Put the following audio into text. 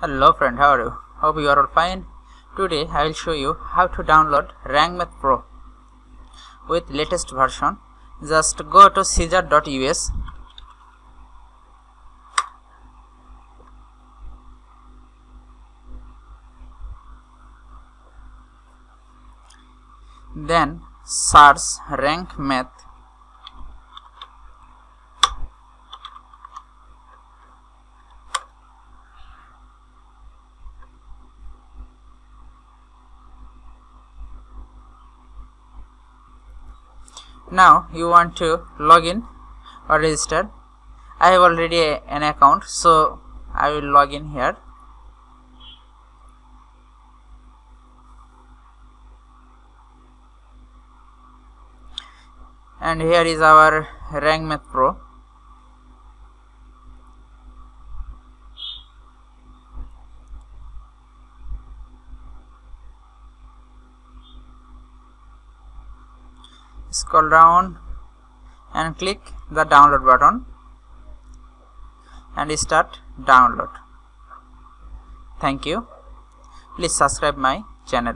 Hello friend, how are you? Hope you are all fine. Today I will show you how to download RankMath Pro with latest version. Just go to caesar.us. Then search RankMath. Now you want to log in or register. I have already an account, so I will log in here. And here is our RankMath Pro. Scroll down and click the download button and start download. Thank you. Please subscribe my channel.